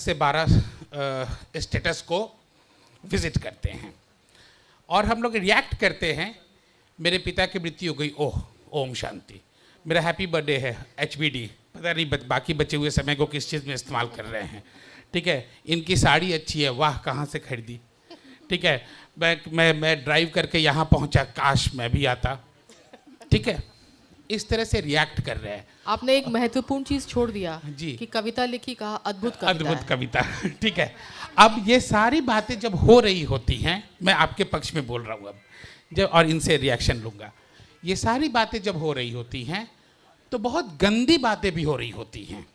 से 12 स्टेटस को विजिट करते हैं और हम लोग रिएक्ट करते हैं। मेरे पिता की मृत्यु हो गई, ओह ओम शांति। मेरा हैप्पी बर्थडे है, HBD। पता नहीं बाकी बचे हुए समय को किस चीज़ में इस्तेमाल कर रहे हैं। ठीक है, इनकी साड़ी अच्छी है, वाह कहाँ से खरीदी। ठीक है, मैं ड्राइव करके यहाँ पहुँचा, काश मैं भी आता। ठीक है, इस तरह से रिएक्ट कर रहे हैं। आपने एक महत्वपूर्ण चीज छोड़ दिया जी, कि कविता लिखी, कहा अद्भुत कविता अद्भुत है। कविता। ठीक है, अब ये सारी बातें जब हो रही होती हैं, मैं आपके पक्ष में बोल रहा हूँ अब जब, और इनसे रिएक्शन लूँगा। ये सारी बातें जब हो रही होती हैं तो बहुत गंदी बातें भी हो रही होती हैं,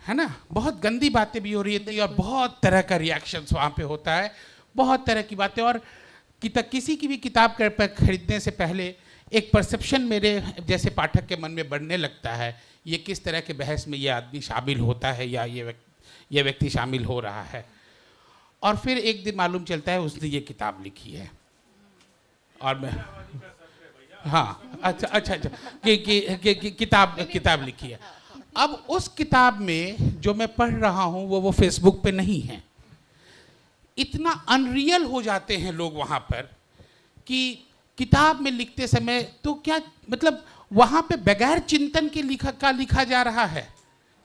है ना। बहुत गंदी बातें भी हो रही होती हैं और बहुत तरह का रिएक्शन वहाँ पे होता है, बहुत तरह की बातें। और किसी की भी किताब खरीदने से पहले एक परसेप्शन मेरे जैसे पाठक के मन में बढ़ने लगता है, ये किस तरह के बहस में ये आदमी शामिल होता है या ये व्यक्ति शामिल हो रहा है। और फिर एक दिन मालूम चलता है उसने ये किताब लिखी है और मैं हाँ अच्छा किताब लिखी है। अब उस किताब में जो मैं पढ़ रहा हूँ वो फेसबुक पे नहीं है। इतना अनरियल हो जाते हैं लोग वहाँ पर कि किताब में लिखते समय तो क्या मतलब वहाँ पे बगैर चिंतन के लिखा जा रहा है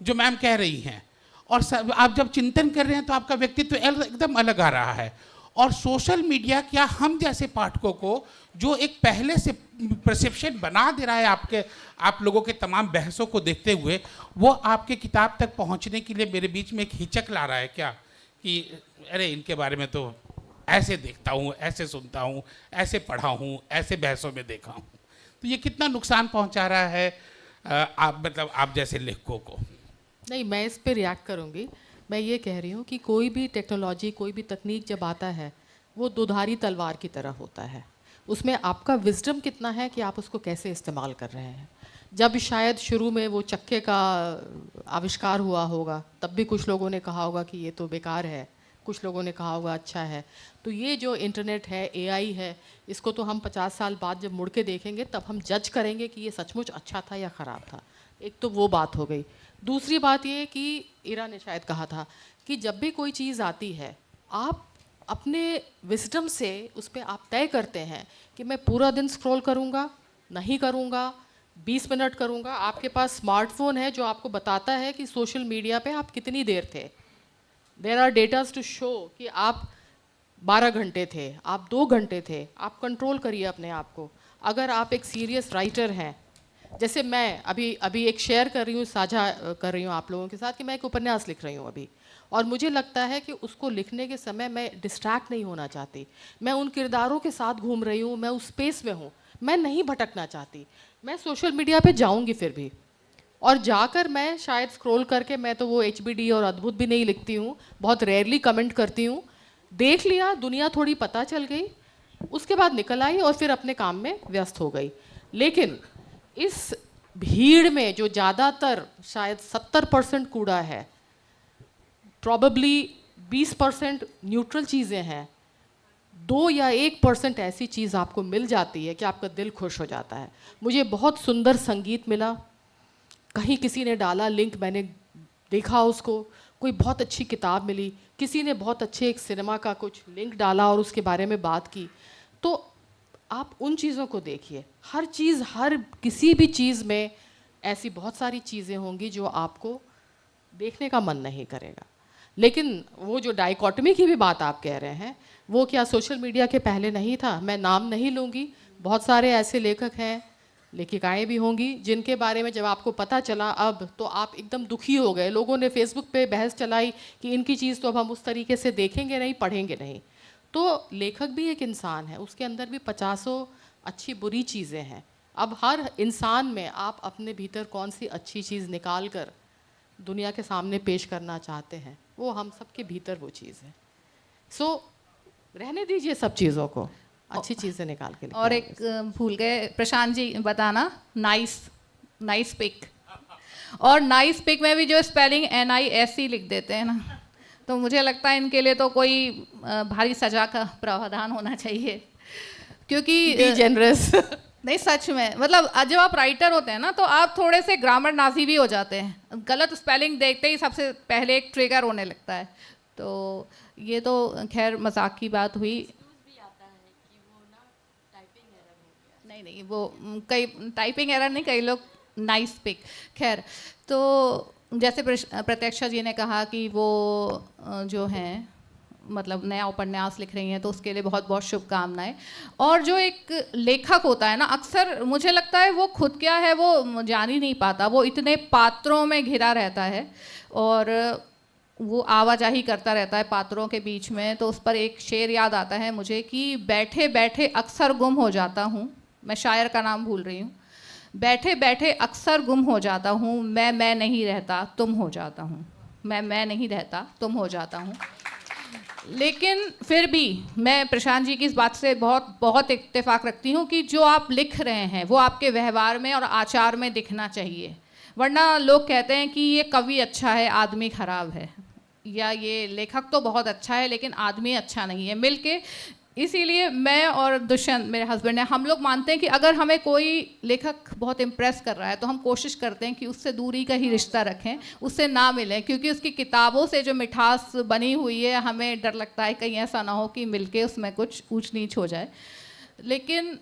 जो मैम कह रही हैं। और आप जब चिंतन कर रहे हैं तो आपका व्यक्तित्व एकदम अलग आ रहा है। और सोशल मीडिया क्या हम जैसे पाठकों को जो एक पहले से परसेप्शन बना दे रहा है आप लोगों के तमाम बहसों को देखते हुए, वो आपके किताब तक पहुंचने के लिए मेरे बीच में एक हिचक ला रहा है क्या कि अरे इनके बारे में तो ऐसे देखता हूँ, ऐसे सुनता हूँ, ऐसे पढ़ा हूँ, ऐसे बहसों में देखा हूँ। तो ये कितना नुकसान पहुंचा रहा है आप जैसे लेखकों को। नहीं, मैं इस पे रिएक्ट करूंगी। मैं ये कह रही हूँ कि कोई भी टेक्नोलॉजी, कोई भी तकनीक जब आता है वो दुधारी तलवार की तरह होता है। उसमें आपका विजडम कितना है कि आप उसको कैसे इस्तेमाल कर रहे हैं। जब शायद शुरू में वो चक्के का आविष्कार हुआ होगा तब भी कुछ लोगों ने कहा होगा कि ये तो बेकार है, कुछ लोगों ने कहा होगा अच्छा है। तो ये जो इंटरनेट है, AI है, इसको तो हम 50 साल बाद जब मुड़ के देखेंगे तब हम जज करेंगे कि ये सचमुच अच्छा था या ख़राब था। एक तो वो बात हो गई। दूसरी बात ये कि इरा ने शायद कहा था कि जब भी कोई चीज़ आती है आप अपने विजडम से उस पर आप तय करते हैं कि मैं पूरा दिन स्क्रॉल करूँगा, नहीं करूँगा, 20 मिनट करूँगा। आपके पास स्मार्टफोन है जो आपको बताता है कि सोशल मीडिया पे आप कितनी देर थे। There are datas to show कि आप 12 घंटे थे, आप 2 घंटे थे। आप कंट्रोल करिए अपने आप को। अगर आप एक सीरियस राइटर हैं, जैसे मैं अभी एक शेयर कर रही हूँ, साझा कर रही हूँ आप लोगों के साथ कि मैं एक उपन्यास लिख रही हूँ अभी, और मुझे लगता है कि उसको लिखने के समय मैं डिस्ट्रैक्ट नहीं होना चाहती। मैं उन किरदारों के साथ घूम रही हूँ, मैं उस स्पेस में हूँ, मैं नहीं भटकना चाहती। मैं सोशल मीडिया पे जाऊँगी फिर भी, और जाकर मैं शायद स्क्रॉल करके, मैं तो वो HBD और अद्भुत भी नहीं लिखती हूँ, बहुत रेयरली कमेंट करती हूँ। देख लिया, दुनिया थोड़ी पता चल गई, उसके बाद निकल आई और फिर अपने काम में व्यस्त हो गई। लेकिन इस भीड़ में जो ज़्यादातर शायद 70% कूड़ा है, प्रॉबेबली 20% न्यूट्रल चीज़ें हैं, 2 या 1% ऐसी चीज़ आपको मिल जाती है कि आपका दिल खुश हो जाता है। मुझे बहुत सुंदर संगीत मिला, कहीं किसी ने डाला लिंक, मैंने देखा उसको। कोई बहुत अच्छी किताब मिली, किसी ने बहुत अच्छे एक सिनेमा का कुछ लिंक डाला और उसके बारे में बात की। तो आप उन चीज़ों को देखिए। हर चीज़, हर किसी भी चीज़ में ऐसी बहुत सारी चीज़ें होंगी जो आपको देखने का मन नहीं करेगा। लेकिन वो जो डाइकोटमी की भी बात आप कह रहे हैं, वो क्या सोशल मीडिया के पहले नहीं था? मैं नाम नहीं लूँगी, बहुत सारे ऐसे लेखक हैं, लेखिकाएँ भी होंगी जिनके बारे में जब आपको पता चला अब, तो आप एकदम दुखी हो गए। लोगों ने फेसबुक पे बहस चलाई कि इनकी चीज़ तो अब हम उस तरीके से देखेंगे नहीं, पढ़ेंगे नहीं। तो लेखक भी एक इंसान है, उसके अंदर भी 50 अच्छी बुरी चीज़ें हैं। अब हर इंसान में आप अपने भीतर कौन सी अच्छी चीज़ निकाल कर दुनिया के सामने पेश करना चाहते हैं, वो हम सबके भीतर वो चीज़ है। सो रहने दीजिए सब चीज़ों को, अच्छी चीज़ें निकाल के। और एक भूल गए प्रशांत जी बताना, नाइस पिक। और नाइस पिक में भी जो स्पेलिंग NISE लिख देते हैं ना, तो मुझे लगता है इनके लिए तो कोई भारी सजा का प्रावधान होना चाहिए, क्योंकि जेनरस नहीं सच में, मतलब जब आप राइटर होते हैं ना तो आप थोड़े से ग्रामर नाजी भी हो जाते हैं, गलत स्पेलिंग देखते ही सबसे पहले एक ट्रिगर होने लगता है। तो ये तो खैर मजाक की बात हुई। नहीं नहीं, वो कई टाइपिंग एरर नहीं, कई लोग नाइस पिक। खैर, तो जैसे प्रत्यक्षा जी ने कहा कि वो जो हैं मतलब नया उपन्यास लिख रही हैं, तो उसके लिए बहुत बहुत शुभकामनाएं। और जो एक लेखक होता है ना, अक्सर मुझे लगता है वो खुद क्या है वो जान ही नहीं पाता, वो इतने पात्रों में घिरा रहता है और वो आवाजाही करता रहता है पात्रों के बीच में। तो उस पर एक शेर याद आता है मुझे कि बैठे बैठे अक्सर गुम हो जाता हूँ, मैं शायर का नाम भूल रही हूँ, बैठे बैठे अक्सर गुम हो जाता हूँ, मैं नहीं रहता तुम हो जाता हूँ, मैं नहीं रहता तुम हो जाता हूँ। लेकिन फिर भी मैं प्रशांत जी की इस बात से बहुत बहुत इत्तेफाक रखती हूँ कि जो आप लिख रहे हैं वो आपके व्यवहार में और आचार में दिखना चाहिए। वरना लोग कहते हैं कि ये कवि अच्छा है आदमी खराब है, या ये लेखक तो बहुत अच्छा है लेकिन आदमी अच्छा नहीं है, मिलके। इसीलिए मैं और दुष्यंत मेरे हस्बैंड हैं, हम लोग मानते हैं कि अगर हमें कोई लेखक बहुत इम्प्रेस कर रहा है तो हम कोशिश करते हैं कि उससे दूरी का ही रिश्ता रखें, उससे ना मिलें, क्योंकि उसकी किताबों से जो मिठास बनी हुई है हमें डर लगता है कहीं ऐसा ना हो कि मिलके उसमें कुछ ऊंच नीच हो जाए। लेकिन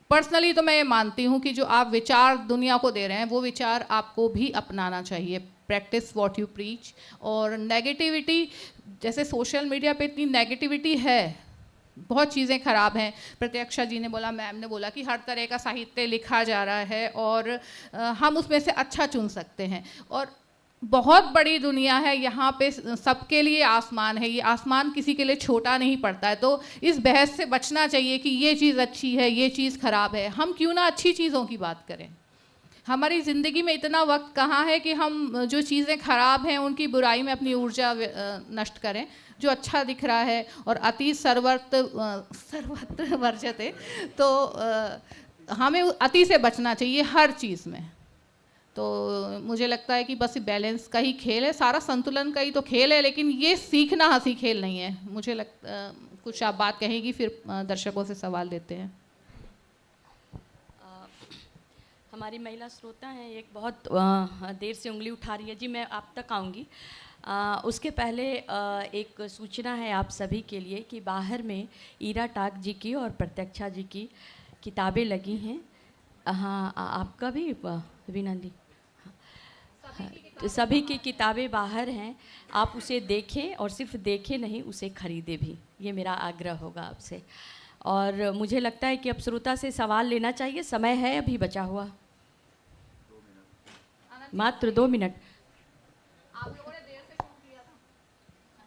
पर्सनली तो मैं ये मानती हूँ कि जो आप विचार दुनिया को दे रहे हैं वो विचार आपको भी अपनाना चाहिए। Practice what you preach. और नेगेटिविटी, जैसे सोशल मीडिया पे इतनी नेगेटिविटी है, बहुत चीज़ें ख़राब हैं। प्रत्यक्षा जी ने बोला, मैम ने बोला कि हर तरह का साहित्य लिखा जा रहा है और हम उसमें से अच्छा चुन सकते हैं। और बहुत बड़ी दुनिया है, यहाँ पे सबके लिए आसमान है, ये आसमान किसी के लिए छोटा नहीं पड़ता है। तो इस बहस से बचना चाहिए कि ये चीज़ अच्छी है, ये चीज़ ख़राब है। हम क्यों ना अच्छी चीज़ों की बात करें। हमारी ज़िंदगी में इतना वक्त कहाँ है कि हम जो चीज़ें ख़राब हैं उनकी बुराई में अपनी ऊर्जा नष्ट करें। जो अच्छा दिख रहा है और अति सर्वत्र वर्जते, तो हमें अति से बचना चाहिए हर चीज़ में। तो मुझे लगता है कि बस बैलेंस का ही खेल है, सारा संतुलन का ही तो खेल है, लेकिन ये सीखना हंसी खेल नहीं है। मुझे कुछ आप बात कहेंगी, फिर दर्शकों से सवाल देते हैं। हमारी महिला श्रोता हैं, एक बहुत देर से उंगली उठा रही है जी, मैं आप तक आऊँगी। उसके पहले एक सूचना है आप सभी के लिए कि बाहर में ईरा टाक जी की और प्रत्यक्षा जी की किताबें लगी हैं। हाँ, आपका भी वीना दी, तो सभी की किताबें बाहर हैं, आप उसे देखें और सिर्फ देखें नहीं, उसे खरीदें भी, ये मेरा आग्रह होगा आपसे। और मुझे लगता है कि अब श्रोता से सवाल लेना चाहिए, समय है अभी बचा हुआ, मात्र 2 मिनट। आप लोगों ने देर से शुरू किया था,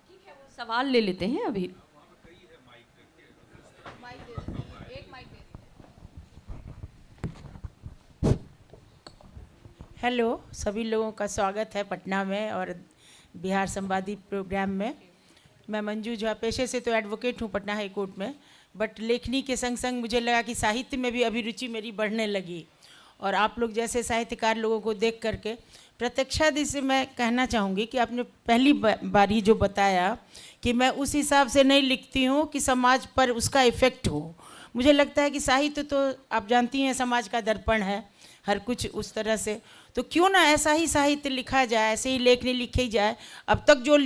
ठीक है, वो सवाल ले लेते हैं अभी। एक माइक दे। हेलो, सभी लोगों का स्वागत है पटना में और बिहार संवादी प्रोग्राम में। मैं मंजू झा, पेशे से तो एडवोकेट हूँ पटना हाई कोर्ट में, बट लेखनी के संग संग मुझे लगा कि साहित्य में भी अभिरुचि मेरी बढ़ने लगी। और आप लोग जैसे साहित्यकार लोगों को देख करके, प्रत्यक्षा दी से मैं कहना चाहूँगी कि आपने पहली बार ही जो बताया कि मैं उस हिसाब से नहीं लिखती हूँ कि समाज पर उसका इफ़ेक्ट हो। मुझे लगता है कि साहित्य तो आप जानती हैं समाज का दर्पण है, हर कुछ उस तरह से, तो क्यों ना ऐसा ही साहित्य लिखा जाए, ऐसे ही लेखनी लिखी जाए। अब तक जो